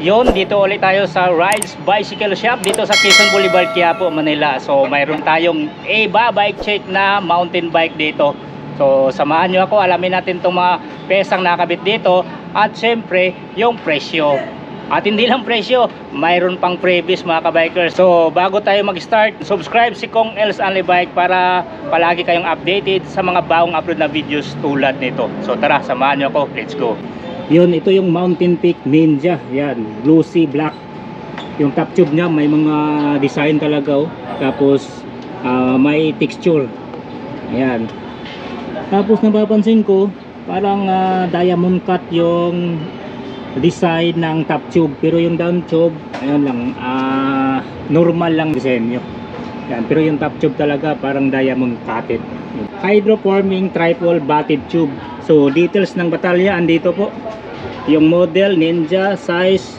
Yun, dito ulit tayo sa Rides Bicycle Shop dito sa Quezon Boulevard, Quiapo, Manila. So mayroon tayong bike check na mountain bike dito. So samahan nyo ako, alamin natin itong mga pesang nakabit dito. At syempre, yung presyo. At hindi lang presyo, mayroon pang freebies mga kabikers. So bago tayo mag-start, subscribe si Kong Els Only Bike para palagi kayong updated sa mga bagong upload na videos tulad nito. So tara, samahan nyo ako, let's go. Yun, ito yung Mountain Peak Ninja. Yan, glossy black. Yung top tube niya may mga design talaga, oh. Tapos may texture. Ayan. Tapos napapansin ko parang diamond cut yung design ng top tube, pero yung down tube ayan lang, normal lang disenyo. Yan, pero yung top tube talaga parang diamond cutted. Hydroforming triple batted tube. So details ng batalya andito po. Yung model Ninja, size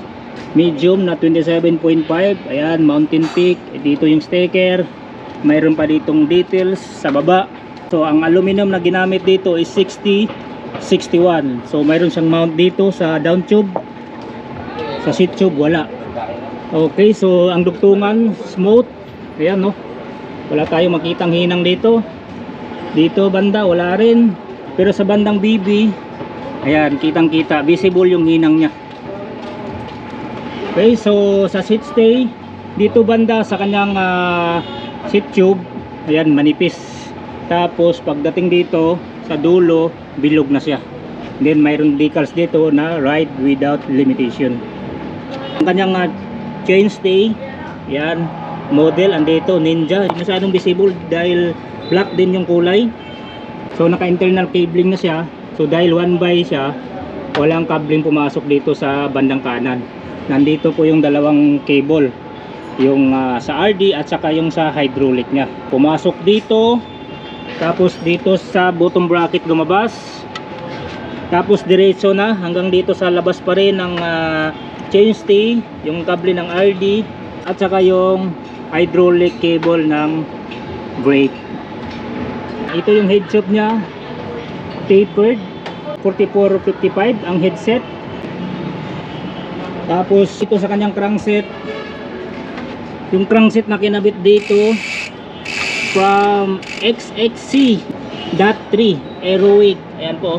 medium na 27.5. Ayan, Mountain Peak. Dito yung sticker. Mayroon pa ditong details sa baba. So ang aluminum na ginamit dito is 6061. So mayroon siyang mount dito sa down tube. Sa seat tube wala. Okay, so ang dugtungan smooth. Ayan, no. Wala tayong makitang hinang dito. Dito banda wala rin. Pero sa bandang BB, ayan, kitang kita, visible yung hinang nya. Okay, so sa seat stay dito banda sa kanyang seat tube, ayan, manipis. Tapos pagdating dito sa dulo, bilog na siya. Then mayroon decals dito na ride without limitation. Ang kanyang chain stay, ayan, model andito Ninja. Hindi masyadong visible dahil black din yung kulay. So naka internal cabling na siya. So dahil 1x siya, walang cabling pumasok dito sa bandang kanan. Nandito po yung dalawang cable, yung sa RD at saka yung sa hydraulic nya. Pumasok dito, tapos dito sa bottom bracket lumabas, tapos diretso na hanggang dito sa labas pa rin ng chainstay, yung kable ng RD at saka yung hydraulic cable ng brake. Ito yung head tube nya, tapered 4455 ang headset. Tapos ito sa kanyang crankset, yung crankset na kinabit dito from XXC.3 Aerowick. Ayan po,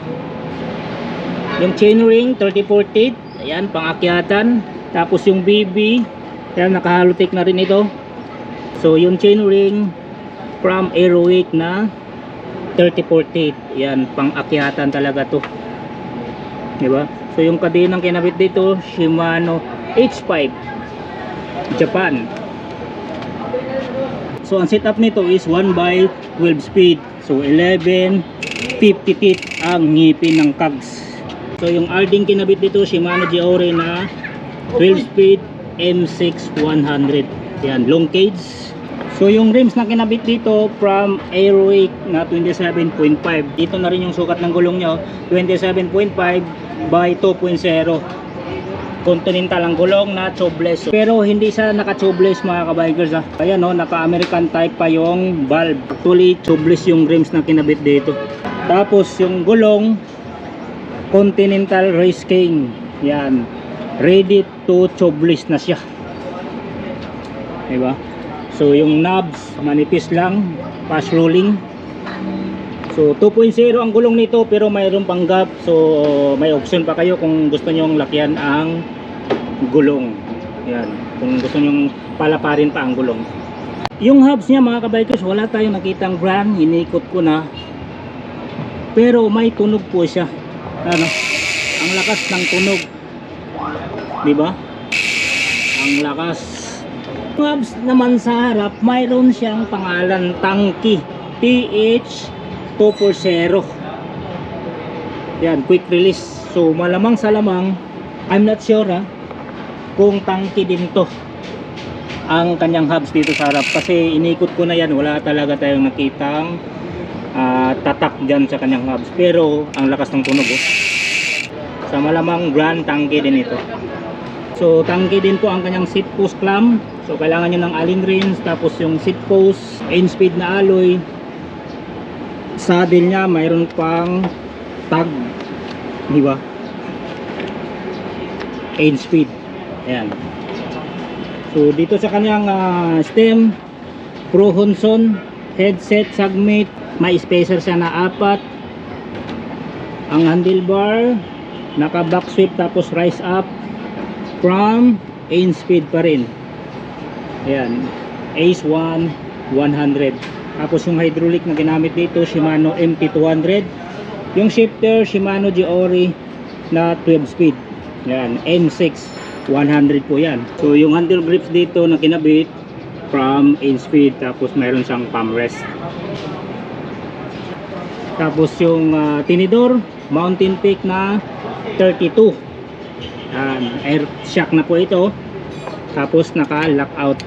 yung chainring 34 teeth, ayan, pangakyatan. Tapos yung BB, ayan, nakahalotik na rin ito. So yung chainring from Aerowick na 34 teeth, yan, pang-akyatan talaga to, diba? So yung kadinang kinabit dito, Shimano H5 Japan. So ang setup nito is 1x12 speed. So 1150 teeth ang ngipin ng cogs. So yung RD kinabit dito, Shimano Giore na 12 speed M6 100. Yan, long cage. So yung rims na kinabit dito from Aerowick na 27.5. Dito na rin yung sukat ng gulong nyo, 27.5 by 2.0. Continental ang gulong na tubeless. Pero hindi siya naka-tubeless mga kabikers, ha. Ayan, no, naka-American type pa yung valve. Actually tubeless yung rims na kinabit dito. Tapos yung gulong Continental Race King. Yan, ready to tubeless na siya, diba? So yung knobs manipis lang, fast rolling. So 2.0 ang gulong nito, pero mayroon pang gap. So may option pa kayo kung gusto nyo lakyan ang gulong. Yan, kung gusto nyo palaparin pa ang gulong. Yung hubs niya mga kabikers, wala tayong nakitang brand, inikot ko na. Pero may tunog po siya. Ano? Ang lakas ng tunog, diba? Ang lakas. Hubs naman sa harap, mayroon siyang pangalan Tanki TH240. Yan, quick release. So malamang sa lamang, I'm not sure kung Tanki din to ang kanyang hubs dito sa harap, kasi inikot ko na yan, wala talaga tayong nakitang tatak dyan sa kanyang hubs. Pero ang lakas ng tunog, oh. Sa malamang brand Tanki din ito. So Tanki din po ang kanyang seat post clamp. So kailangan nyo ng allen rings. Tapos yung seat post, Ainspeed na alloy. Saddle nya mayroon pang tag, di ba? Ainspeed. Ayan. So dito sa kanyang stem, Pro Hunson, headset, sagmate, may spacer siya na 4. Ang handlebar, naka back sweep tapos rise up from in speed pa rin. Ayan, Ace 1 100. Tapos yung hydraulic na ginamit dito, Shimano MT200. Yung shifter, Shimano Giori na 12 speed. Ayan, M6 100 po yan. So yung handle grips dito na kinabit from in speed, tapos mayroon siyang palm rest. Tapos yung tinidor, Mountain Peak na 32. Air shock na po ito. Tapos naka lockout.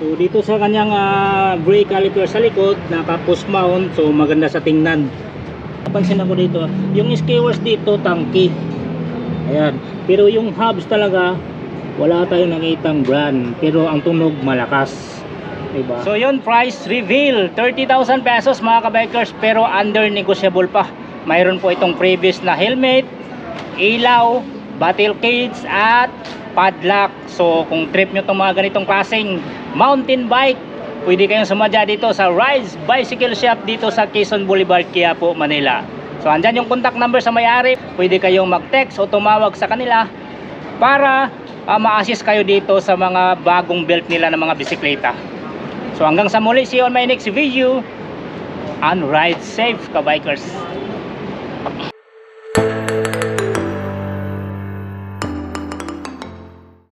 So dito sa kanyang brake caliper sa likod, naka push mount, so maganda sa tingnan. Napansin ako dito, yung skewers dito tangki. Ayan. Pero yung hubs talaga wala tayong nakitang brand, pero ang tunog malakas. Diba? So yun, price reveal 30,000 pesos mga kabikers, pero under negotiable pa. Mayroon po itong previous na helmet, ilaw, battle cage at padlock. So kung trip nyo itong mga ganitong klaseng mountain bike, pwede kayong sumadya dito sa Rise Bicycle Shop dito sa Quezon Boulevard, Quiapo, Manila. So andyan yung contact number sa may-ari, pwede kayong mag-text o tumawag sa kanila para ma-assist kayo dito sa mga bagong build nila ng mga bisikleta. So hanggang sa muli, see you on my next video, and ride safe kabikers.